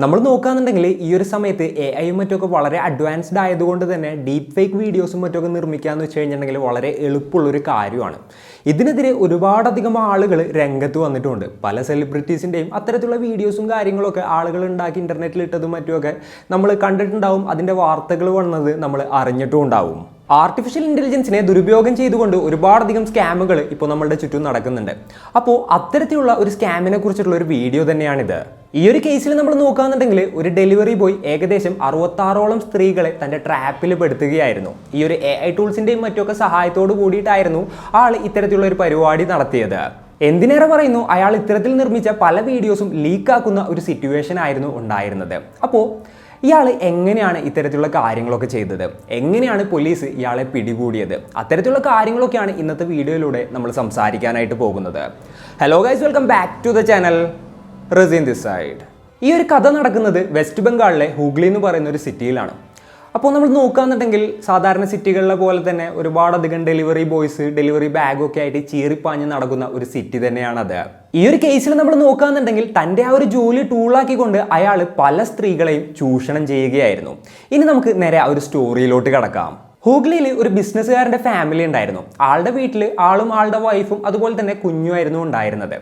നമ്മൾ നോക്കുകയാണെന്നുണ്ടെങ്കിൽ ഈ ഒരു സമയത്ത് AI മറ്റൊക്കെ വളരെ അഡ്വാൻസ്ഡ് ആയതുകൊണ്ട് തന്നെ ഡീപ്പ് ഫേക്ക് വീഡിയോസും മറ്റൊക്കെ നിർമ്മിക്കാമെന്ന് വെച്ച് കഴിഞ്ഞിട്ടുണ്ടെങ്കിൽ വളരെ എളുപ്പമുള്ളൊരു കാര്യമാണ്. ഇതിനെതിരെ ഒരുപാടധികം ആളുകൾ രംഗത്ത് വന്നിട്ടുണ്ട്. പല സെലിബ്രിറ്റീസിൻ്റെയും അത്തരത്തിലുള്ള വീഡിയോസും കാര്യങ്ങളൊക്കെ ആളുകൾ ഉണ്ടാക്കി ഇൻ്റർനെറ്റിൽ ഇട്ടതും മറ്റുമൊക്കെ നമ്മൾ കണ്ടിട്ടുണ്ടാവും. അതിൻ്റെ വാർത്തകൾ വന്നത് നമ്മൾ അറിഞ്ഞിട്ടും ഉണ്ടാവും. ആർട്ടിഫിഷ്യൽ ഇൻ്റലിജൻസിനെ ദുരുപയോഗം ചെയ്തുകൊണ്ട് ഒരുപാടധികം സ്കാമുകൾ ഇപ്പോൾ നമ്മളുടെ ചുറ്റും നടക്കുന്നുണ്ട്. അപ്പോൾ അത്തരത്തിലുള്ള ഒരു സ്കാമിനെ കുറിച്ചിട്ടുള്ള ഒരു വീഡിയോ തന്നെയാണിത്. ഈ ഒരു കേസിൽ നമ്മൾ നോക്കുകയാണെന്നുണ്ടെങ്കിൽ ഒരു ഡെലിവറി ബോയ് ഏകദേശം 66ഓളം സ്ത്രീകളെ തൻ്റെ ട്രാപ്പിൽ പെടുത്തുകയായിരുന്നു. ഈ ഒരു AI ടൂൾസിൻ്റെയും മറ്റൊക്കെ സഹായത്തോട് കൂടിയിട്ടായിരുന്നു ആൾ ഇത്തരത്തിലുള്ള ഒരു പരിപാടി നടത്തിയത്. എന്തിനേറെ പറയുന്നു, അയാൾ ഇത്തരത്തിൽ നിർമ്മിച്ച പല വീഡിയോസും ലീക്കാക്കുന്ന ഒരു സിറ്റുവേഷൻ ആയിരുന്നു ഉണ്ടായിരുന്നത്. അപ്പോൾ ഇയാൾ എങ്ങനെയാണ് ഇത്തരത്തിലുള്ള കാര്യങ്ങളൊക്കെ ചെയ്തത്, എങ്ങനെയാണ് പോലീസ് ഇയാളെ പിടികൂടിയത്, അത്തരത്തിലുള്ള കാര്യങ്ങളൊക്കെയാണ് ഇന്നത്തെ വീഡിയോയിലൂടെ നമ്മൾ സംസാരിക്കാനായിട്ട് പോകുന്നത്. Hello guys, welcome back to the channel. Razeen this side. ഈ ഒരു കഥ നടക്കുന്നത് വെസ്റ്റ് ബംഗാളിലെ ഹൂഗ്ലി എന്ന് പറയുന്ന ഒരു സിറ്റിയിലാണ്. അപ്പോൾ നമ്മൾ നോക്കുകയാണെന്നുണ്ടെങ്കിൽ സാധാരണ സിറ്റികളിലെ പോലെ തന്നെ ഒരുപാടധികം ഡെലിവറി ബോയ്സ് ഡെലിവറി ബാഗൊക്കെ ആയിട്ട് ചീറിപ്പാഞ്ഞ് നടക്കുന്ന ഒരു സിറ്റി തന്നെയാണത്. ഈ ഒരു കേസിൽ നമ്മൾ നോക്കുകയാണെന്നുണ്ടെങ്കിൽ തൻ്റെ ആ ഒരു ജോലി ടൂളാക്കിക്കൊണ്ട് അയാൾ പല സ്ത്രീകളെയും ചൂഷണം ചെയ്യുകയായിരുന്നു. ഇനി നമുക്ക് നേരെ ആ ഒരു സ്റ്റോറിയിലോട്ട് കടക്കാം. ഹൂഗ്ലിയിൽ ഒരു ബിസിനസ്സുകാരൻ്റെ ഫാമിലി ഉണ്ടായിരുന്നു. ആളുടെ വീട്ടിൽ ആളും ആളുടെ വൈഫും അതുപോലെ തന്നെ കുഞ്ഞുമായിരുന്നു ഉണ്ടായിരുന്നത്.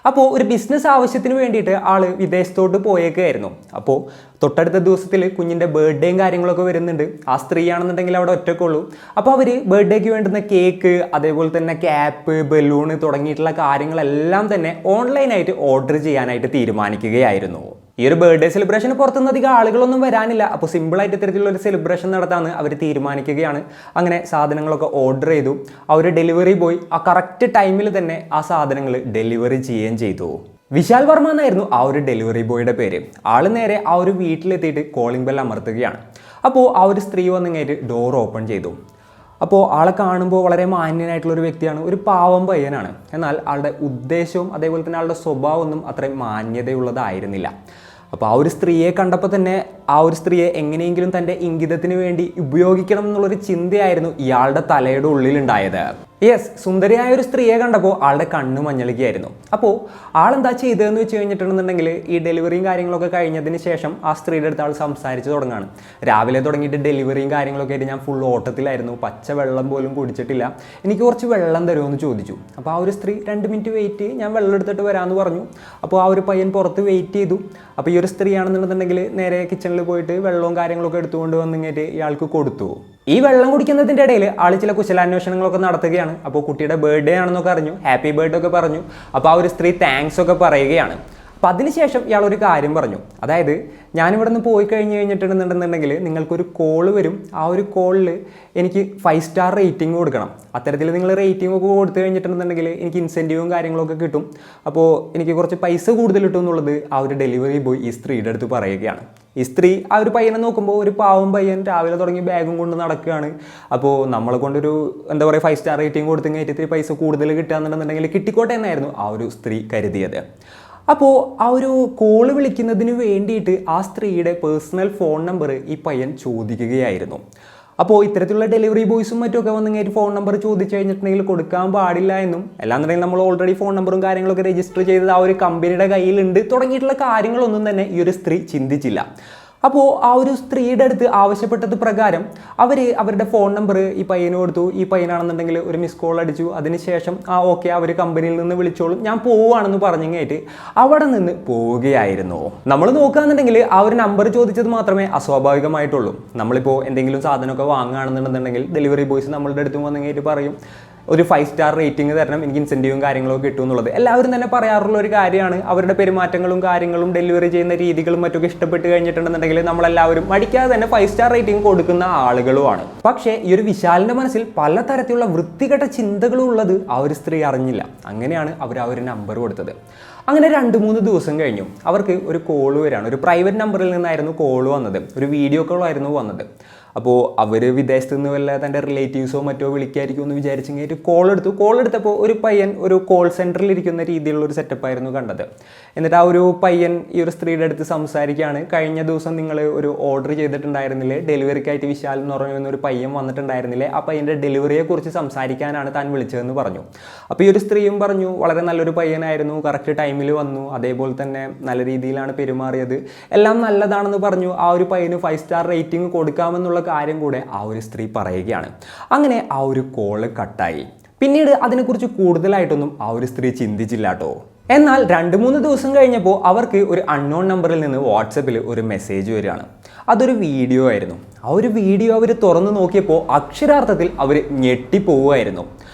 അപ്പോൾ ഒരു ബിസിനസ് ആവശ്യത്തിന് വേണ്ടിയിട്ട് ആൾ വിദേശത്തോട്ട് പോയേക്കായിരുന്നു. അപ്പോൾ തൊട്ടടുത്ത ദിവസത്തിൽ കുഞ്ഞിൻ്റെ ബർത്ത്ഡേയും കാര്യങ്ങളൊക്കെ വരുന്നുണ്ട്. ആ സ്ത്രീയാണെന്നുണ്ടെങ്കിൽ അവിടെ ഒറ്റക്കുള്ളൂ. അപ്പോൾ അവർ ബർത്ത്ഡേക്ക് വേണ്ടുന്ന കേക്ക്, അതേപോലെ തന്നെ ക്യാപ്പ്, ബലൂണ് തുടങ്ങിയിട്ടുള്ള കാര്യങ്ങളെല്ലാം തന്നെ ഓൺലൈനായിട്ട് ഓർഡർ ചെയ്യാനായിട്ട് തീരുമാനിക്കുകയായിരുന്നു. ഈ ഒരു ബർത്ത്ഡേ സെലിബ്രേഷന് പുറത്തുനിന്ന് അധികം ആളുകളൊന്നും വരാനില്ല. അപ്പോൾ സിമ്പിളായിട്ട് ഇത്തരത്തിലുള്ള ഒരു സെലിബ്രേഷൻ നടത്താമെന്ന് അവർ തീരുമാനിക്കുകയാണ്. അങ്ങനെ സാധനങ്ങളൊക്കെ ഓർഡർ ചെയ്തു. ആ ഒരു ഡെലിവറി ബോയ് ആ കറക്റ്റ് ടൈമിൽ തന്നെ ആ സാധനങ്ങൾ ഡെലിവറി ചെയ്യുകയും ചെയ്തു. വിശാൽ വർമ്മ എന്നായിരുന്നു ആ ഒരു ഡെലിവറി ബോയുടെ പേര്. ആൾ നേരെ ആ ഒരു വീട്ടിലെത്തിയിട്ട് കോളിംഗ് ബെൽ അമർത്തുകയാണ്. അപ്പോൾ ആ ഒരു സ്ത്രീ വന്നിങ്ങായിട്ട് ഡോർ ഓപ്പൺ ചെയ്തു. അപ്പോൾ ആളെ കാണുമ്പോൾ വളരെ മാന്യനായിട്ടുള്ളൊരു വ്യക്തിയാണ്, ഒരു പാവം പയ്യനാണ്. എന്നാൽ ആളുടെ ഉദ്ദേശവും അതേപോലെ തന്നെ ആളുടെ സ്വഭാവമൊന്നും അത്രയും മാന്യതയുള്ളതായിരുന്നില്ല. അപ്പോൾ ആ ഒരു സ്ത്രീയെ കണ്ടപ്പോൾ തന്നെ ആ ഒരു സ്ത്രീയെ എങ്ങനെയെങ്കിലും തൻ്റെ ഇംഗിതത്തിന് വേണ്ടി ഉപയോഗിക്കണം എന്നുള്ളൊരു ചിന്തയായിരുന്നു ഇയാളുടെ തലയുടെ ഉള്ളിലുണ്ടായത്. യെസ്, സുന്ദരിയായ ഒരു സ്ത്രീയെ കണ്ടപ്പോൾ ആളുടെ കണ്ണ് മഞ്ഞളിക്കുകയായിരുന്നു. അപ്പോൾ ആളെന്താ ചെയ്തതെന്ന് വെച്ച് കഴിഞ്ഞിട്ടുണ്ടെന്നുണ്ടെങ്കിൽ ഈ ഡെലിവറിയും കാര്യങ്ങളൊക്കെ കഴിഞ്ഞതിന് ശേഷം ആ സ്ത്രീയുടെ അടുത്ത് ആൾ സംസാരിച്ച് തുടങ്ങുകയാണ്. രാവിലെ തുടങ്ങിയിട്ട് ഡെലിവറിയും കാര്യങ്ങളൊക്കെ ആയിട്ട് ഞാൻ ഫുൾ ഓട്ടത്തിലായിരുന്നു, പച്ച വെള്ളം പോലും കുടിച്ചിട്ടില്ല, എനിക്ക് കുറച്ച് വെള്ളം തരുമോ എന്ന് ചോദിച്ചു. അപ്പോൾ ആ ഒരു സ്ത്രീ 2 മിനിറ്റ് വെയിറ്റ് ചെയ്ത് ഞാൻ വെള്ളം എടുത്തിട്ട് വരാമെന്ന് പറഞ്ഞു. അപ്പോൾ ആ ഒരു പയ്യൻ പുറത്ത് വെയിറ്റ് ചെയ്തു. അപ്പോൾ ഈ ഒരു സ്ത്രീ ആണെന്നുണ്ടെന്നുണ്ടെങ്കിൽ നേരെ കിച്ചണിൽ പോയിട്ട് വെള്ളവും കാര്യങ്ങളൊക്കെ എടുത്തുകൊണ്ട് വന്നിങ്ങേറ്റ് ഇയാൾക്ക് കൊടുത്തു. ഈ വെള്ളം കുടിക്കുന്നതിൻ്റെ ഇടയിൽ ആൾ ചില കുശലാന്വേഷണങ്ങളൊക്കെ നടത്തുകയാണ്. അപ്പോൾ കുട്ടിയുടെ ബർത്ത്ഡേ ആണെന്നൊക്കെ അറിഞ്ഞു, ഹാപ്പി ബർത്ത്ഡേ ഒക്കെ പറഞ്ഞു. അപ്പോൾ ആ ഒരു സ്ത്രീ താങ്ക്സ് ഒക്കെ പറയുകയാണ്. അപ്പോൾ അതിനുശേഷം ഇയാൾ ഒരു കാര്യം പറഞ്ഞു, അതായത് ഞാനിവിടെ നിന്ന് പോയി കഴിഞ്ഞിട്ടുണ്ടെന്നുണ്ടെങ്കിൽ നിങ്ങൾക്കൊരു കോള് വരും. ആ ഒരു കോളിൽ എനിക്ക് 5 സ്റ്റാർ റേറ്റിംഗ് കൊടുക്കണം. അത്തരത്തിൽ നിങ്ങൾ റേറ്റിംഗ് ഒക്കെ കൊടുത്തു കഴിഞ്ഞിട്ടുണ്ടെന്നുണ്ടെങ്കിൽ എനിക്ക് ഇൻസെൻറ്റീവും കാര്യങ്ങളൊക്കെ കിട്ടും. അപ്പോൾ എനിക്ക് കുറച്ച് പൈസ കൂടുതൽ കിട്ടും എന്നുള്ളത് ആ ഒരു ഡെലിവറി ബോയ് ഈ സ്ത്രീയുടെ അടുത്ത് പറയുകയാണ്. ഈ സ്ത്രീ ആ ഒരു പയ്യനെ നോക്കുമ്പോൾ ഒരു പാവം പയ്യൻ രാവിലെ തുടങ്ങി ബാഗും കൊണ്ട് നടക്കുകയാണ്. അപ്പോൾ നമ്മളെ കൊണ്ടൊരു എന്താ പറയുക 5 സ്റ്റാർ റേറ്റിംഗ് കൊടുത്തു കഴിഞ്ഞിട്ട് പൈസ കൂടുതൽ കിട്ടുകയെന്നുണ്ടെന്നുണ്ടെങ്കിൽ കിട്ടിക്കോട്ടെ എന്നായിരുന്നു ആ ഒരു സ്ത്രീ കരുതിയത്. അപ്പോൾ ആ ഒരു കോള് വിളിക്കുന്നതിന് വേണ്ടിയിട്ട് ആ സ്ത്രീയുടെ പേഴ്സണൽ ഫോൺ നമ്പർ ഈ പയ്യൻ ചോദിക്കുകയായിരുന്നു. അപ്പോൾ ഇത്തരത്തിലുള്ള ഡെലിവറി ബോയ്സും മറ്റുമൊക്കെ വന്നിങ്ങനെ ഫോൺ നമ്പർ ചോദിച്ചു കഴിഞ്ഞിട്ടുണ്ടെങ്കിൽ കൊടുക്കാൻ പാടില്ല എന്നും, അല്ലാന്നുണ്ടെങ്കിൽ നമ്മൾ ഓൾറെഡി ഫോൺ നമ്പറും കാര്യങ്ങളൊക്കെ രജിസ്റ്റർ ചെയ്തത് ആ ഒരു കമ്പനിയുടെ കയ്യിലുണ്ട് തുടങ്ങിയിട്ടുള്ള കാര്യങ്ങളൊന്നും തന്നെ ഈ ഒരു സ്ത്രീ ചിന്തിച്ചില്ല. അപ്പോൾ ആ ഒരു സ്ത്രീയുടെ അടുത്ത് ആവശ്യപ്പെട്ടത് പ്രകാരം അവരുടെ ഫോൺ നമ്പർ ഈ പയ്യന് കൊടുത്തു. ഈ പയ്യനാണെന്നുണ്ടെങ്കിൽ ഒരു മിസ് കോൾ അടിച്ചു. അതിനുശേഷം ഓക്കെ അവർ കമ്പനിയിൽ നിന്ന് വിളിച്ചോളും, ഞാൻ പോവുകയാണെന്ന് പറഞ്ഞിങ്ങായിട്ട് അവിടെ നിന്ന് പോവുകയായിരുന്നു. നമ്മൾ നോക്കുകയാണെന്നുണ്ടെങ്കിൽ ആ ഒരു നമ്പർ ചോദിച്ചത് മാത്രമേ അസ്വാഭാവികമായിട്ടുള്ളൂ. നമ്മളിപ്പോൾ എന്തെങ്കിലും സാധനമൊക്കെ വാങ്ങുകയാണെന്നുണ്ടെന്നുണ്ടെങ്കിൽ ഡെലിവറി ബോയ്സ് നമ്മളുടെ അടുത്ത് വന്നിങ്ങായിട്ട് പറയും ഒരു 5 സ്റ്റാർ റേറ്റിംഗ് തരണം, എനിക്ക് ഇൻസെൻറ്റീവും കാര്യങ്ങളൊക്കെ കിട്ടും എന്നുള്ളത് എല്ലാവരും തന്നെ പറയാറുള്ള ഒരു കാര്യമാണ്. അവരുടെ പെരുമാറ്റങ്ങളും കാര്യങ്ങളും ഡെലിവറി ചെയ്യുന്ന രീതികളും മറ്റൊക്കെ ഇഷ്ടപ്പെട്ട് കഴിഞ്ഞിട്ടുണ്ടെന്നുണ്ടെങ്കിൽ നമ്മളെല്ലാവരും മടിക്കാതെ തന്നെ 5 സ്റ്റാർ റേറ്റിംഗ് കൊടുക്കുന്ന ആളുകളുമാണ്. പക്ഷേ ഈ ഒരു വിശാലിൻ്റെ മനസ്സിൽ പലതരത്തിലുള്ള വൃത്തികെട്ട ചിന്തകളും ഉള്ളത് ആ ഒരു സ്ത്രീ അറിഞ്ഞില്ല. അങ്ങനെയാണ് അവർ ആ ഒരു നമ്പർ കൊടുത്തത്. അങ്ങനെ 2-3 ദിവസം കഴിഞ്ഞു. അവർക്ക് ഒരു കോള് വരികയാണ്. ഒരു പ്രൈവറ്റ് നമ്പറിൽ നിന്നായിരുന്നു കോള് വന്നത്, ഒരു വീഡിയോ കോളായിരുന്നു വന്നത്. അപ്പോൾ അവർ വിദേശത്ത് നിന്ന് വല്ല തൻ്റെ റിലേറ്റീവ്സോ മറ്റോ വിളിക്കായിരിക്കും എന്ന് വിചാരിച്ചെങ്കിൽ കോൾ എടുത്തപ്പോൾ ഒരു പയ്യൻ ഒരു കോൾ സെൻറ്ററിൽ ഇരിക്കുന്ന രീതിയിലുള്ള ഒരു സെറ്റപ്പായിരുന്നു കണ്ടത്. എന്നിട്ട് ആ ഒരു പയ്യൻ ഈ ഒരു സ്ത്രീയുടെ അടുത്ത് സംസാരിക്കുകയാണ്. കഴിഞ്ഞ ദിവസം നിങ്ങൾ ഒരു ഓർഡർ ചെയ്തിട്ടുണ്ടായിരുന്നില്ലേ, ഡെലിവറിക്കായിട്ട് വിശാൽ എന്ന് പറയുന്ന ഒരു പയ്യൻ വന്നിട്ടുണ്ടായിരുന്നില്ലേ, ആ പയ്യൻ്റെ ഡെലിവറിയെക്കുറിച്ച് സംസാരിക്കാനാണ് താൻ വിളിച്ചതെന്ന് പറഞ്ഞു. അപ്പോൾ ഈ ഒരു സ്ത്രീയും പറഞ്ഞു വളരെ നല്ലൊരു പയ്യനായിരുന്നു, കറക്റ്റ് ടൈമിൽ വന്നു, അതേപോലെ തന്നെ നല്ല രീതിയിലാണ് പെരുമാറിയത്, എല്ലാം നല്ലതാണെന്ന് പറഞ്ഞു. ആ ഒരു പയ്യന് 5 സ്റ്റാർ റേറ്റിംഗ് കൊടുക്കാമെന്നുള്ള കാര്യം കൂടെ ആ ഒരു സ്ത്രീ പറയുകയാണ്. അങ്ങനെ ആ ഒരു കോള് കട്ടായി. പിന്നീട് അതിനെക്കുറിച്ച് കൂടുതലായിട്ടൊന്നും ആ ഒരു സ്ത്രീ ചിന്തിച്ചില്ല കേട്ടോ. എന്നാൽ 2-3 ദിവസം കഴിഞ്ഞപ്പോൾ അവർക്ക് ഒരു അൺനോൺ നമ്പറിൽ നിന്ന് വാട്സപ്പിൽ ഒരു മെസ്സേജ് വരികയാണ്. അതൊരു വീഡിയോ ആയിരുന്നു. ആ ഒരു വീഡിയോ അവർ തുറന്നു നോക്കിയപ്പോൾ അക്ഷരാർത്ഥത്തിൽ അവർ ഞെട്ടിപ്പോവുമായിരുന്നു.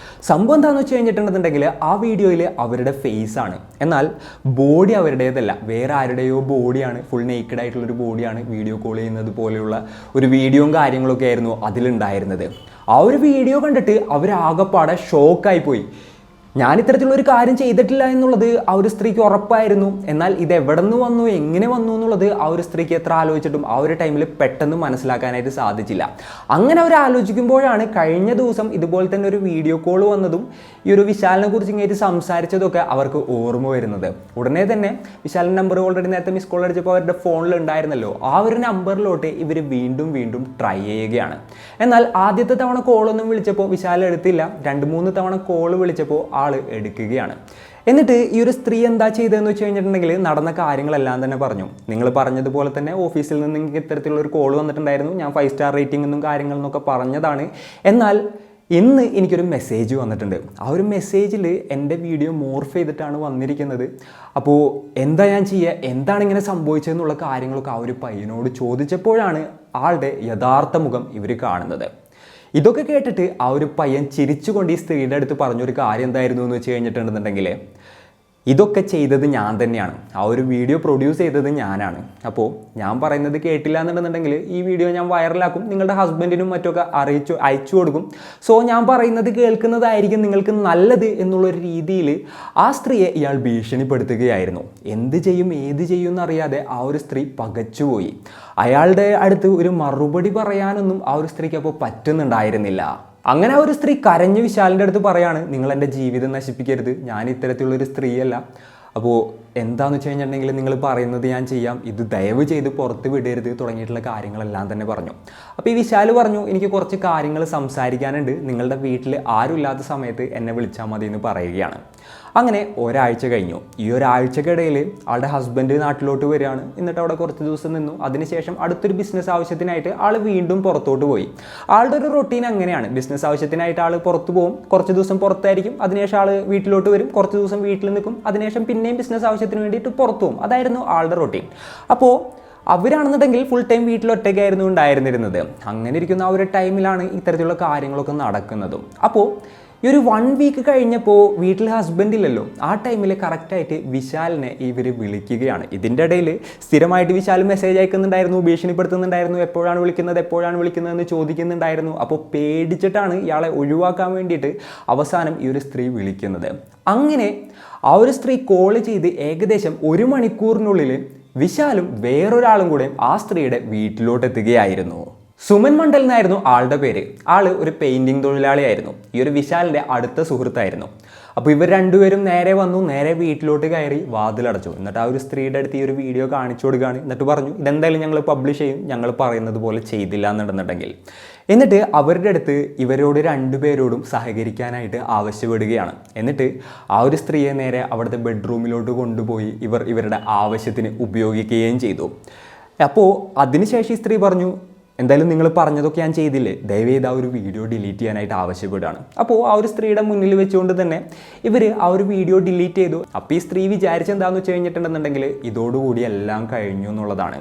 സംഭവം എന്താണെന്ന് വെച്ച് കഴിഞ്ഞിട്ടുണ്ടെന്നുണ്ടെങ്കിൽ ആ വീഡിയോയിൽ അവരുടെ ഫേസ് ആണ്, എന്നാൽ ബോഡി അവരുടേതല്ല, വേറെ ആരുടെയോ ബോഡിയാണ്, ഫുൾ നേക്കഡ് ആയിട്ടുള്ളൊരു ബോഡിയാണ് വീഡിയോ കോൾ ചെയ്യുന്നത് പോലെയുള്ള ഒരു വീഡിയോയും കാര്യങ്ങളൊക്കെ ആയിരുന്നു അതിലുണ്ടായിരുന്നത്. ആ ഒരു വീഡിയോ കണ്ടിട്ട് അവരാകെപ്പാടെ ഷോക്കായിപ്പോയി. ഞാൻ ഇത്തരത്തിലുള്ളൊരു കാര്യം ചെയ്തിട്ടില്ല എന്നുള്ളത് ആ ഒരു സ്ത്രീക്ക് ഉറപ്പായിരുന്നു. എന്നാൽ ഇത് എവിടെ നിന്ന് വന്നു, എങ്ങനെ വന്നു എന്നുള്ളത് ആ ഒരു സ്ത്രീക്ക് എത്ര ആലോചിച്ചിട്ടും ആ ഒരു ടൈമിൽ പെട്ടെന്ന് മനസ്സിലാക്കാനായിട്ട് സാധിച്ചില്ല. അങ്ങനെ അവർ ആലോചിക്കുമ്പോഴാണ് കഴിഞ്ഞ ദിവസം ഇതുപോലെ തന്നെ ഒരു വീഡിയോ കോൾ വന്നതും ഈ ഒരു വിശാലിനെ കുറിച്ച് ഇങ്ങനെ സംസാരിച്ചതൊക്കെ അവർക്ക് ഓർമ്മ വരുന്നത്. ഉടനെ തന്നെ വിശാലിൻ്റെ നമ്പർ ഓൾറെഡി നേരത്തെ മിസ് കോൾ അടിച്ചപ്പോൾ അവരുടെ ഫോണിൽ ഉണ്ടായിരുന്നല്ലോ, ആ ഒരു നമ്പറിലോട്ട് ഇവർ വീണ്ടും ട്രൈ ചെയ്യുകയാണ്. എന്നാൽ ആദ്യത്തെ തവണ കോളൊന്നും വിളിച്ചപ്പോൾ വിശാൽ എടുത്തില്ല. 2-3 തവണ കോൾ വിളിച്ചപ്പോൾ ആൾ എടുക്കുകയാണ്. എന്നിട്ട് ഈ ഒരു സ്ത്രീ എന്താ ചെയ്തതെന്ന് വെച്ച് കഴിഞ്ഞിട്ടുണ്ടെങ്കിൽ നടന്ന കാര്യങ്ങളെല്ലാം തന്നെ പറഞ്ഞു. നിങ്ങൾ പറഞ്ഞതുപോലെ തന്നെ ഓഫീസിൽ നിന്ന് നിങ്ങൾക്ക് ഇത്തരത്തിലുള്ള ഒരു കോൾ വന്നിട്ടുണ്ടായിരുന്നു, ഞാൻ 5 സ്റ്റാർ റേറ്റിംഗ് എന്നും കാര്യങ്ങളെന്നൊക്കെ പറഞ്ഞതാണ്. എന്നാൽ ഇന്ന് എനിക്കൊരു മെസ്സേജ് വന്നിട്ടുണ്ട്. ആ ഒരു മെസ്സേജിൽ എൻ്റെ വീഡിയോ മോർഫ് ചെയ്തിട്ടാണ് വന്നിരിക്കുന്നത്. അപ്പോൾ എന്താ ഞാൻ ചെയ്യുക, എന്താണ് ഇങ്ങനെ സംഭവിച്ചതെന്നുള്ള കാര്യങ്ങളൊക്കെ ആ ഒരു പയ്യനോട് ചോദിച്ചപ്പോഴാണ് ആളുടെ യഥാർത്ഥ മുഖം ഇവർ കാണുന്നത്. ഇതൊക്കെ കേട്ടിട്ട് ആ ഒരു പയ്യൻ ചിരിച്ചുകൊണ്ട് ഈ സ്ത്രീയുടെ അടുത്ത് പറഞ്ഞൊരു കാര്യം എന്തായിരുന്നു എന്ന് വെച്ച് കഴിഞ്ഞിട്ടുണ്ടെന്നുണ്ടെങ്കിൽ, ഇതൊക്കെ ചെയ്തത് ഞാൻ തന്നെയാണ്, ആ ഒരു വീഡിയോ പ്രൊഡ്യൂസ് ചെയ്തത് ഞാനാണ്. അപ്പോൾ ഞാൻ പറയുന്നത് കേട്ടില്ല എന്നുണ്ടെന്നുണ്ടെങ്കിൽ ഈ വീഡിയോ ഞാൻ വൈറലാക്കും, നിങ്ങളുടെ ഹസ്ബൻഡിനും മറ്റൊക്കെ അയച്ചു കൊടുക്കും. സോ ഞാൻ പറയുന്നത് കേൾക്കുന്നതായിരിക്കും നിങ്ങൾക്ക് നല്ലത് എന്നുള്ളൊരു രീതിയിൽ ആ സ്ത്രീയെ ഇയാൾ ഭീഷണിപ്പെടുത്തുകയായിരുന്നു. എന്ത് ചെയ്യും ഏത് ചെയ്യും എന്നറിയാതെ ആ ഒരു സ്ത്രീ പകച്ചുപോയി. അയാളുടെ അടുത്ത് ഒരു മറുപടി പറയാനൊന്നും ആ ഒരു സ്ത്രീക്ക് അപ്പോൾ പറ്റുന്നുണ്ടായിരുന്നില്ല. അങ്ങനെ ആ ഒരു സ്ത്രീ കരഞ്ഞ് വിശാലിൻ്റെ അടുത്ത് പറയാണ്, നിങ്ങൾ എൻ്റെ ജീവിതം നശിപ്പിക്കരുത്, ഞാൻ ഇത്തരത്തിലുള്ളൊരു സ്ത്രീയല്ല, അപ്പോൾ എന്താണെന്ന് വെച്ച് കഴിഞ്ഞിട്ടുണ്ടെങ്കിൽ നിങ്ങൾ പറയുന്നത് ഞാൻ ചെയ്യാം, ഇത് ദയവ് ചെയ്ത് പുറത്ത് വിടരുത് തുടങ്ങിയിട്ടുള്ള കാര്യങ്ങളെല്ലാം തന്നെ പറഞ്ഞു. അപ്പോൾ ഈ വിശാൽ പറഞ്ഞു, എനിക്ക് കുറച്ച് കാര്യങ്ങൾ സംസാരിക്കാനുണ്ട്, നിങ്ങളുടെ വീട്ടിൽ ആരും ഇല്ലാത്ത സമയത്ത് എന്നെ വിളിച്ചാൽ മതി എന്ന് പറയുകയാണ്. അങ്ങനെ ഒരാഴ്ച കഴിഞ്ഞു. ഈ ഒരാഴ്ചക്കിടയിൽ ആളുടെ ഹസ്ബൻഡ് നാട്ടിലോട്ട് വരികയാണ്. എന്നിട്ട് അവിടെ കുറച്ച് ദിവസം നിന്നു. അതിനുശേഷം അടുത്തൊരു ബിസിനസ് ആവശ്യത്തിനായിട്ട് ആൾ വീണ്ടും പുറത്തോട്ട് പോയി. ആളുടെ ഒരു റൊട്ടീൻ അങ്ങനെയാണ്, ബിസിനസ് ആവശ്യത്തിനായിട്ട് ആൾ പുറത്ത് പോകും, കുറച്ച് ദിവസം പുറത്തായിരിക്കും, അതിനുശേഷം ആൾ വീട്ടിലോട്ട് വരും, കുറച്ച് ദിവസം വീട്ടിൽ നിൽക്കും, അതിനുശേഷം പിന്നെയും ബിസിനസ് ആവശ്യത്തിന് വേണ്ടിയിട്ട് പുറത്തു പോകും. അതായിരുന്നു ആളുടെ റൊട്ടീൻ. അപ്പോൾ അവരാണെന്നുണ്ടെങ്കിൽ ഫുൾ ടൈം വീട്ടിൽ ഒറ്റയ്ക്കായിരുന്നു ഉണ്ടായിരുന്നിരുന്നത്. അങ്ങനെ ഇരിക്കുന്ന ആ ഒരു ടൈമിലാണ് ഇത്തരത്തിലുള്ള കാര്യങ്ങളൊക്കെ നടക്കുന്നതും. അപ്പോൾ ഈ ഒരു 1 വീക്ക് കഴിഞ്ഞപ്പോൾ വീട്ടിൽ ഹസ്ബൻഡ് ഇല്ലല്ലോ, ആ ടൈമിൽ കറക്റ്റായിട്ട് വിശാലിനെ ഇവർ വിളിക്കുകയാണ്. ഇതിൻ്റെ ഇടയിൽ സ്ഥിരമായിട്ട് വിശാൽ മെസ്സേജ് അയക്കുന്നുണ്ടായിരുന്നു, ഭീഷണിപ്പെടുത്തുന്നുണ്ടായിരുന്നു, എപ്പോഴാണ് വിളിക്കുന്നതെന്ന് ചോദിക്കുന്നുണ്ടായിരുന്നു. അപ്പോൾ പേടിച്ചിട്ടാണ് ഇയാളെ ഒഴിവാക്കാൻ വേണ്ടിയിട്ട് അവസാനം ഈ ഒരു സ്ത്രീ വിളിക്കുന്നത്. അങ്ങനെ ആ ഒരു സ്ത്രീ കോൾ ചെയ്ത് ഏകദേശം 1 മണിക്കൂറിനുള്ളിൽ വിശാലും വേറൊരാളും കൂടെ ആ സ്ത്രീയുടെ വീട്ടിലോട്ട് എത്തുകയായിരുന്നു. സുമൻ മണ്ഡൽ എന്നായിരുന്നു ആളുടെ പേര്. ആൾ ഒരു പെയിൻറ്റിങ് തൊഴിലാളിയായിരുന്നു. ഈ ഒരു വിശാലിൻ്റെ അടുത്ത സുഹൃത്തായിരുന്നു. അപ്പോൾ ഇവർ രണ്ടുപേരും നേരെ വീട്ടിലോട്ട് കയറി വാതിലടച്ചു. എന്നിട്ട് ആ ഒരു സ്ത്രീയുടെ അടുത്ത് ഈ ഒരു വീഡിയോ കാണിച്ചു കൊടുക്കുകയാണ്. എന്നിട്ട് പറഞ്ഞു, ഇതെന്തായാലും ഞങ്ങൾ പബ്ലിഷ് ചെയ്യും, ഞങ്ങൾ പറയുന്നത് പോലെ ചെയ്തില്ല എന്നുണ്ടെന്നുണ്ടെങ്കിൽ. എന്നിട്ട് അവരുടെ അടുത്ത് ഇവരോട് 2 പേരോടും സഹകരിക്കാനായിട്ട് ആവശ്യപ്പെടുകയാണ്. എന്നിട്ട് ആ ഒരു സ്ത്രീയെ നേരെ അവിടുത്തെ ബെഡ്റൂമിലോട്ട് കൊണ്ടുപോയി ഇവരുടെ ആവശ്യത്തിന് ഉപയോഗിക്കുകയും ചെയ്തു. അപ്പോൾ അതിനുശേഷം ഈ സ്ത്രീ പറഞ്ഞു, എന്തായാലും നിങ്ങൾ പറഞ്ഞതൊക്കെ ഞാൻ ചെയ്തില്ലേ, ദയവേത് ആ ഒരു വീഡിയോ ഡിലീറ്റ് ചെയ്യാനായിട്ട് ആവശ്യപ്പെടുകയാണ്. അപ്പോൾ ആ ഒരു സ്ത്രീയുടെ മുന്നിൽ വെച്ചുകൊണ്ട് തന്നെ ഇവർ ആ ഒരു വീഡിയോ ഡിലീറ്റ് ചെയ്തു. അപ്പോൾ ഈ സ്ത്രീ വിചാരിച്ചെന്താണെന്ന് വെച്ച് കഴിഞ്ഞിട്ടുണ്ടെന്നുണ്ടെങ്കിൽ ഇതോടുകൂടി എല്ലാം കഴിഞ്ഞു എന്നുള്ളതാണ്.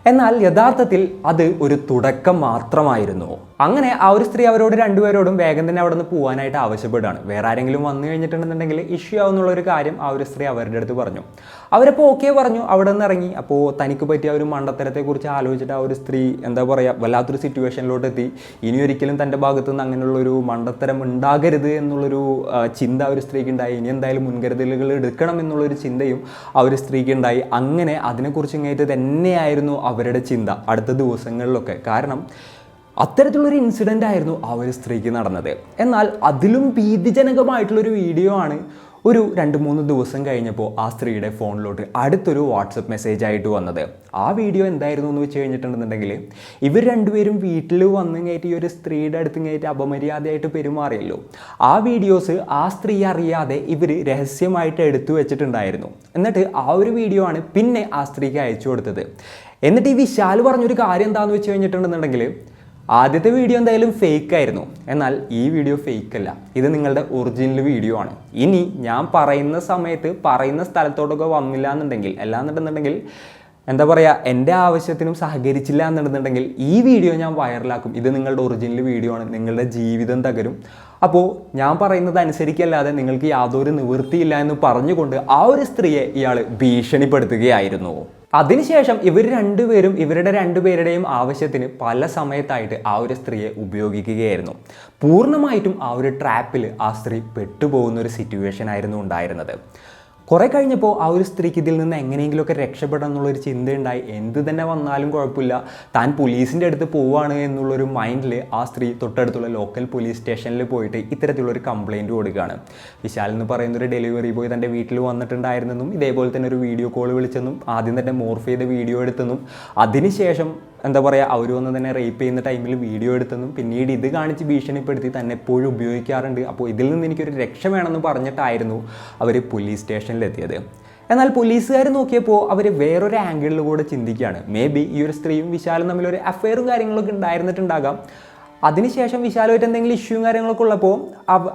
എന്നാൽ യഥാർത്ഥത്തിൽ അത് ഒരു തുടക്കം മാത്രമായിരുന്നു. അങ്ങനെ ആ ഒരു സ്ത്രീ അവരോട് 2 പേരോടും വേഗം തന്നെ അവിടെ നിന്ന് പോകാനായിട്ട് ആവശ്യപ്പെടുകയാണ്. വേറെ ആരെങ്കിലും വന്നു കഴിഞ്ഞിട്ടുണ്ടെന്നുണ്ടെങ്കിൽ ഇഷ്യൂ ആവുന്നുള്ളൊരു കാര്യം ആ ഒരു സ്ത്രീ അവരുടെ അടുത്ത് പറഞ്ഞു. അവരപ്പോൾ ഓക്കെ പറഞ്ഞു, അവിടെ നിന്ന് ഇറങ്ങി. അപ്പോൾ തനിക്ക് പറ്റിയ ഒരു മണ്ടത്തരത്തെക്കുറിച്ച് ആലോചിച്ചിട്ട് ആ ഒരു സ്ത്രീ എന്താ പറയുക, വല്ലാത്തൊരു സിറ്റുവേഷനിലോട്ട് എത്തി. ഇനി ഒരിക്കലും തൻ്റെ ഭാഗത്തു നിന്ന് അങ്ങനെയുള്ളൊരു മണ്ടത്തരം ഉണ്ടാകരുത് എന്നുള്ളൊരു ചിന്ത ആ ഒരു സ്ത്രീക്ക് ഉണ്ടായി. ഇനി എന്തായാലും മുൻകരുതലുകൾ എടുക്കണം എന്നുള്ളൊരു ചിന്തയും ആ ഒരു സ്ത്രീക്ക് ഉണ്ടായി. അങ്ങനെ അതിനെക്കുറിച്ച് ഇങ്ങേറ്റ് തന്നെയായിരുന്നു അവരുടെ ചിന്ത അടുത്ത ദിവസങ്ങളിലൊക്കെ. കാരണം അത്തരത്തിലുള്ളൊരു ഇൻസിഡൻ്റ് ആയിരുന്നു ആ ഒരു സ്ത്രീക്ക് നടന്നത്. എന്നാൽ അതിലും ഭീതിജനകമായിട്ടുള്ളൊരു വീഡിയോ ആണ് ഒരു 2-3 ദിവസം കഴിഞ്ഞപ്പോൾ ആ സ്ത്രീയുടെ ഫോണിലോട്ട് അടുത്തൊരു വാട്സപ്പ് മെസ്സേജ് ആയിട്ട് വന്നത്. ആ വീഡിയോ എന്തായിരുന്നു എന്ന് വെച്ച് കഴിഞ്ഞിട്ടുണ്ടെന്നുണ്ടെങ്കിൽ, ഇവർ രണ്ടുപേരും വീട്ടിൽ വന്ന് കയറ്റി ഈ ഒരു സ്ത്രീയുടെ അടുത്ത് കയറ്റി അപമര്യാദയായിട്ട് പെരുമാറിയല്ലോ. ആ വീഡിയോസ് ആ സ്ത്രീ അറിയാതെ ഇവർ രഹസ്യമായിട്ട് എടുത്തു വെച്ചിട്ടുണ്ടായിരുന്നു. എന്നിട്ട് ആ ഒരു വീഡിയോ ആണ് പിന്നെ ആ സ്ത്രീക്ക് അയച്ചു കൊടുത്തത്. എന്നിട്ട് ഈ വിശാൽ പറഞ്ഞൊരു കാര്യം എന്താണെന്ന് വെച്ച് കഴിഞ്ഞിട്ടുണ്ടെന്നുണ്ടെങ്കിൽ, ആദ്യത്തെ വീഡിയോ എന്തായാലും ഫേക്ക് ആയിരുന്നു, എന്നാൽ ഈ വീഡിയോ ഫേക്ക് അല്ല, ഇത് നിങ്ങളുടെ ഒറിജിനൽ വീഡിയോ ആണ്. ഇനി ഞാൻ പറയുന്ന സമയത്ത് പറയുന്ന സ്ഥലത്തോട്ടൊക്കെ വന്നില്ല എന്നുണ്ടെങ്കിൽ, അല്ലാന്നുണ്ടെന്നുണ്ടെങ്കിൽ എന്താ പറയുക, എൻ്റെ ആവശ്യത്തിനും സഹകരിച്ചില്ല എന്നുണ്ടെന്നുണ്ടെങ്കിൽ ഈ വീഡിയോ ഞാൻ വൈറലാക്കും. ഇത് നിങ്ങളുടെ ഒറിജിനൽ വീഡിയോ ആണ്, നിങ്ങളുടെ ജീവിതം തകരും. അപ്പോൾ ഞാൻ പറയുന്നത് അനുസരിക്കല്ലാതെ നിങ്ങൾക്ക് യാതൊരു നിവൃത്തിയില്ല എന്ന് പറഞ്ഞുകൊണ്ട് ആ ഒരു സ്ത്രീയെ ഇയാൾ ഭീഷണിപ്പെടുത്തുകയായിരുന്നു. അതിനുശേഷം ഇവർ രണ്ടുപേരും ഇവരുടെ രണ്ടുപേരുടെയും ആവശ്യത്തിന് പല സമയത്തായിട്ട് ആ ഒരു സ്ത്രീയെ ഉപയോഗിക്കുകയായിരുന്നു. പൂർണ്ണമായിട്ടും ആ ഒരു ട്രാപ്പിൽ ആ സ്ത്രീ പെട്ടുപോകുന്ന ഒരു സിറ്റുവേഷൻ ആയിരുന്നു ഉണ്ടായിരുന്നത്. കുറേ കഴിഞ്ഞപ്പോൾ ആ ഒരു സ്ത്രീക്ക് ഇതിൽ നിന്ന് എങ്ങനെയെങ്കിലുമൊക്കെ രക്ഷപ്പെടണം എന്നുള്ളൊരു ചിന്തയുണ്ടായി. എന്ത് തന്നെ വന്നാലും കുഴപ്പമില്ല, താൻ പോലീസിൻ്റെ അടുത്ത് പോവുകയാണ് എന്നുള്ളൊരു മൈൻഡിൽ ആ സ്ത്രീ തൊട്ടടുത്തുള്ള ലോക്കൽ പോലീസ് സ്റ്റേഷനിൽ പോയിട്ട് ഇത്തരത്തിലുള്ളൊരു കംപ്ലയിൻറ്റ് കൊടുക്കുകയാണ്. വിശാൽ എന്ന് പറയുന്നൊരു ഡെലിവറി ബോയ് തൻ്റെ വീട്ടിൽ വന്നിട്ടുണ്ടായിരുന്നെന്നും ഇതേപോലെ തന്നെ ഒരു വീഡിയോ കോൾ വിളിച്ചെന്നും ആദ്യം തന്നെ മോർഫ് ചെയ്ത വീഡിയോ എടുത്തെന്നും അതിനുശേഷം എന്താ പറയുക, അവർ വന്ന് തന്നെ റേപ്പ് ചെയ്യുന്ന ടൈമിൽ വീഡിയോ എടുത്തെന്നും പിന്നീട് ഇത് കാണിച്ച് ഭീഷണിപ്പെടുത്തി തന്നെ എപ്പോഴും ഉപയോഗിക്കാറുണ്ട്, അപ്പോൾ ഇതിൽ നിന്ന് എനിക്കൊരു രക്ഷ വേണമെന്ന് പറഞ്ഞിട്ടായിരുന്നു അവർ പോലീസ് സ്റ്റേഷനിലെത്തിയത്. എന്നാൽ പോലീസുകാർ നോക്കിയപ്പോൾ അവർ വേറൊരു ആംഗിളിൽ കൂടെ ചിന്തിക്കുകയാണ്. മേ ബി ഈ ഒരു സ്ത്രീയും വിശാലും തമ്മിലൊരു അഫെയറും കാര്യങ്ങളൊക്കെ ഉണ്ടായിരുന്നിട്ടുണ്ടാകാം. അതിനുശേഷം വിശാലുമായിട്ട് എന്തെങ്കിലും ഇഷ്യൂവും കാര്യങ്ങളൊക്കെ ഉള്ളപ്പോൾ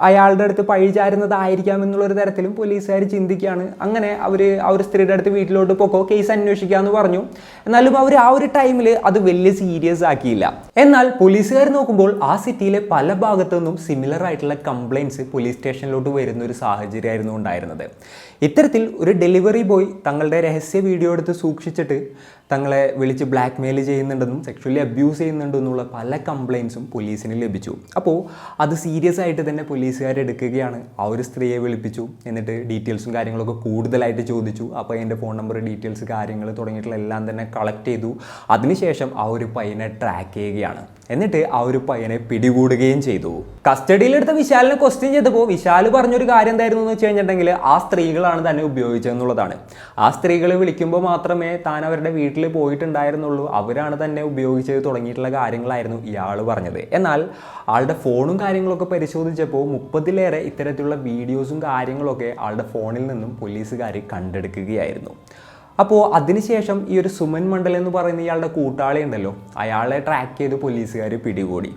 അയാളുടെ അടുത്ത് പഴിചാരുന്നതായിരിക്കാം എന്നുള്ളൊരു തരത്തിലും പോലീസുകാർ ചിന്തിക്കുകയാണ്. അങ്ങനെ അവർ ആ ഒരു സ്ത്രീയുടെ അടുത്ത് വീട്ടിലോട്ട് പോക്കോ കേസ് അന്വേഷിക്കാമെന്ന് പറഞ്ഞു. എന്നാലും അവർ ആ ഒരു ടൈമിൽ അത് വലിയ സീരിയസ് ആക്കിയില്ല. എന്നാൽ പോലീസുകാർ നോക്കുമ്പോൾ ആ സിറ്റിയിലെ പല ഭാഗത്തു നിന്നും സിമിലർ ആയിട്ടുള്ള കംപ്ലയിൻറ്റ്സ് പോലീസ് സ്റ്റേഷനിലോട്ട് വരുന്ന ഒരു സാഹചര്യമായിരുന്നു ഉണ്ടായിരുന്നത്. ഇത്തരത്തിൽ ഒരു ഡെലിവറി ബോയ് തങ്ങളുടെ രഹസ്യ വീഡിയോ എടുത്ത് സൂക്ഷിച്ചിട്ട് തങ്ങളെ വിളിച്ച് ബ്ലാക്ക് മെയിൽ ചെയ്യുന്നുണ്ടെന്നും സെക്ഷുവലി അബ്യൂസ് ചെയ്യുന്നുണ്ടെന്നുള്ള പല കംപ്ലയിൻസും പോലീസിന് ലഭിച്ചു. അപ്പോൾ അത് സീരിയസ് ആയിട്ട് തന്നെ പോലീസുകാരെടുക്കുകയാണ്. ആ ഒരു സ്ത്രീയെ വിളിപ്പിച്ചു, എന്നിട്ട് ഡീറ്റെയിൽസും കാര്യങ്ങളൊക്കെ കൂടുതലായിട്ട് ചോദിച്ചു. അപ്പോൾ എൻ്റെ ഫോൺ നമ്പർ, ഡീറ്റെയിൽസ്, കാര്യങ്ങൾ തുടങ്ങിയിട്ടുള്ള എല്ലാം തന്നെ കളക്ട് ചെയ്തു. അതിനുശേഷം ആ ഒരു പയ്യനെ ട്രാക്ക് ചെയ്യുകയാണ്. എന്നിട്ട് ആ ഒരു പയ്യനെ പിടികൂടുകയും ചെയ്തു. കസ്റ്റഡിയിലെടുത്ത വിശാലിനെ ക്വസ്റ്റ്യൻ ചെയ്തപ്പോൾ വിശാൽ പറഞ്ഞൊരു കാര്യം എന്തായിരുന്നു എന്ന് വെച്ച് കഴിഞ്ഞിട്ടുണ്ടെങ്കിൽ, ആ സ്ത്രീകളാണ് തന്നെ ഉപയോഗിച്ചതെന്നുള്ളതാണ്. ആ സ്ത്രീകളെ വിളിക്കുമ്പോൾ മാത്രമേ താൻ അവരുടെ വീട്ടിൽ പോയിട്ടുണ്ടായിരുന്നുള്ളൂ, അവരാണ് തന്നെ ഉപയോഗിച്ചത് തുടങ്ങിയിട്ടുള്ള കാര്യങ്ങളായിരുന്നു ഇയാൾ പറഞ്ഞത്. എന്നാൽ ആളുടെ ഫോണും കാര്യങ്ങളൊക്കെ പരിശോധിച്ചപ്പോൾ 30-ലേറെ ഇത്തരത്തിലുള്ള വീഡിയോസും കാര്യങ്ങളൊക്കെ ആളുടെ ഫോണിൽ നിന്നും പോലീസുകാർ കണ്ടെടുക്കുകയായിരുന്നു. അപ്പോൾ അതിനുശേഷം ഈ ഒരു സുമൻ മണ്ഡൽ എന്ന് പറയുന്ന ഇയാളുടെ കൂട്ടാളി ഉണ്ടല്ലോ, അയാളെ ട്രാക്ക് ചെയ്ത് പോലീസുകാർ പിടികൂടി.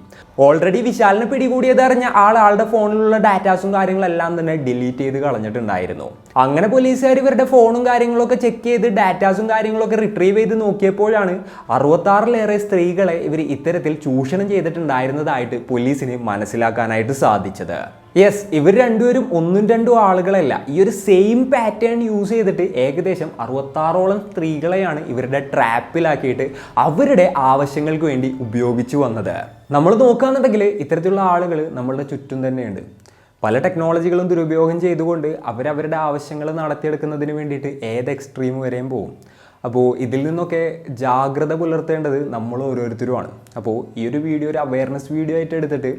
ഓൾറെഡി വിശാലിനെ പിടികൂടിയത് അറിഞ്ഞ ആളുടെ ഫോണിലുള്ള ഡാറ്റാസും കാര്യങ്ങളെല്ലാം തന്നെ ഡിലീറ്റ് ചെയ്ത് കളഞ്ഞിട്ടുണ്ടായിരുന്നു. അങ്ങനെ പോലീസുകാർ ഇവരുടെ ഫോണും കാര്യങ്ങളൊക്കെ ചെക്ക് ചെയ്ത് ഡാറ്റാസും കാര്യങ്ങളൊക്കെ റിട്രീവ് ചെയ്ത് നോക്കിയപ്പോഴാണ് 66-ലേറെ സ്ത്രീകളെ ഇവർ ഇത്തരത്തിൽ ചൂഷണം ചെയ്തിട്ടുണ്ടായിരുന്നതായിട്ട് പോലീസിന് മനസ്സിലാക്കാനായിട്ട് സാധിച്ചത്. യെസ്, ഇവർ രണ്ടുപേരും ഒന്നും രണ്ടും ആളുകളല്ല. ഈ ഒരു സെയിം പാറ്റേൺ യൂസ് ചെയ്തിട്ട് ഏകദേശം 66ഓളം സ്ത്രീകളെയാണ് ഇവരുടെ ട്രാപ്പിലാക്കിയിട്ട് അവരുടെ ആവശ്യങ്ങൾക്ക് വേണ്ടി ഉപയോഗിച്ചു വന്നത്. നമ്മൾ നോക്കുകയാണെന്നുണ്ടെങ്കിൽ ഇത്തരത്തിലുള്ള ആളുകൾ നമ്മളുടെ ചുറ്റും തന്നെയുണ്ട്. പല ടെക്നോളജികളും ദുരുപയോഗം ചെയ്തുകൊണ്ട് അവരവരുടെ ആവശ്യങ്ങൾ നടത്തിയെടുക്കുന്നതിന് വേണ്ടിയിട്ട് ഏത് എക്സ്ട്രീം വരെയും പോകും. അപ്പോൾ ഇതിൽ നിന്നൊക്കെ ജാഗ്രത പുലർത്തേണ്ടത് നമ്മൾ ഓരോരുത്തരുമാണ്. അപ്പോൾ ഈ ഒരു വീഡിയോ ഒരു അവയർനെസ് വീഡിയോ ആയിട്ട് എടുത്തിട്ട്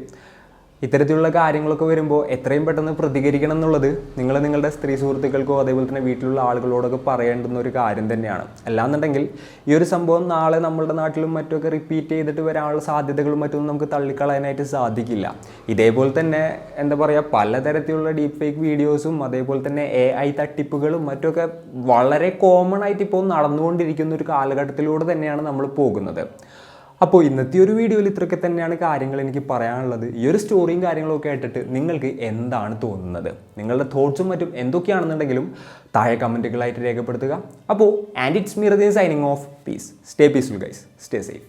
ഇത്തരത്തിലുള്ള കാര്യങ്ങളൊക്കെ വരുമ്പോൾ എത്രയും പെട്ടെന്ന് പ്രതികരിക്കണം എന്നുള്ളത് നിങ്ങൾ നിങ്ങളുടെ സ്ത്രീ സുഹൃത്തുക്കൾക്കോ അതേപോലെ തന്നെ വീട്ടിലുള്ള ആളുകളോടൊക്കെ പറയേണ്ടുന്ന ഒരു കാര്യം തന്നെയാണ്. അല്ലാന്നുണ്ടെങ്കിൽ ഈ ഒരു സംഭവം നാളെ നമ്മളുടെ നാട്ടിലും മറ്റുമൊക്കെ റിപ്പീറ്റ് ചെയ്തിട്ട് വരാനുള്ള സാധ്യതകളും മറ്റൊന്നും നമുക്ക് തള്ളിക്കളയാനായിട്ട് സാധിക്കില്ല. ഇതേപോലെ തന്നെ എന്താ പറയുക, പലതരത്തിലുള്ള ഡീപ്പ് ഫേക്ക് വീഡിയോസും അതേപോലെ തന്നെ AI തട്ടിപ്പുകളും മറ്റുമൊക്കെ വളരെ കോമൺ ആയിട്ട് ഇപ്പോൾ നടന്നുകൊണ്ടിരിക്കുന്ന ഒരു കാലഘട്ടത്തിലൂടെ തന്നെയാണ് നമ്മൾ പോകുന്നത്. അപ്പോൾ ഇന്നത്തെ ഒരു വീഡിയോയിൽ ഇത്രയൊക്കെ തന്നെയാണ് കാര്യങ്ങൾ എനിക്ക് പറയാനുള്ളത്. ഈ ഒരു സ്റ്റോറിയും കാര്യങ്ങളൊക്കെ ആയിട്ടിട്ട് നിങ്ങൾക്ക് എന്താണ് തോന്നുന്നത്, നിങ്ങളുടെ തോട്ട്സും മറ്റും എന്തൊക്കെയാണെന്നുണ്ടെങ്കിലും താഴെ കമൻറ്റുകളായിട്ട് രേഖപ്പെടുത്തുക. അപ്പോൾ and it's me signing off. Peace. Stay peaceful guys. Stay safe.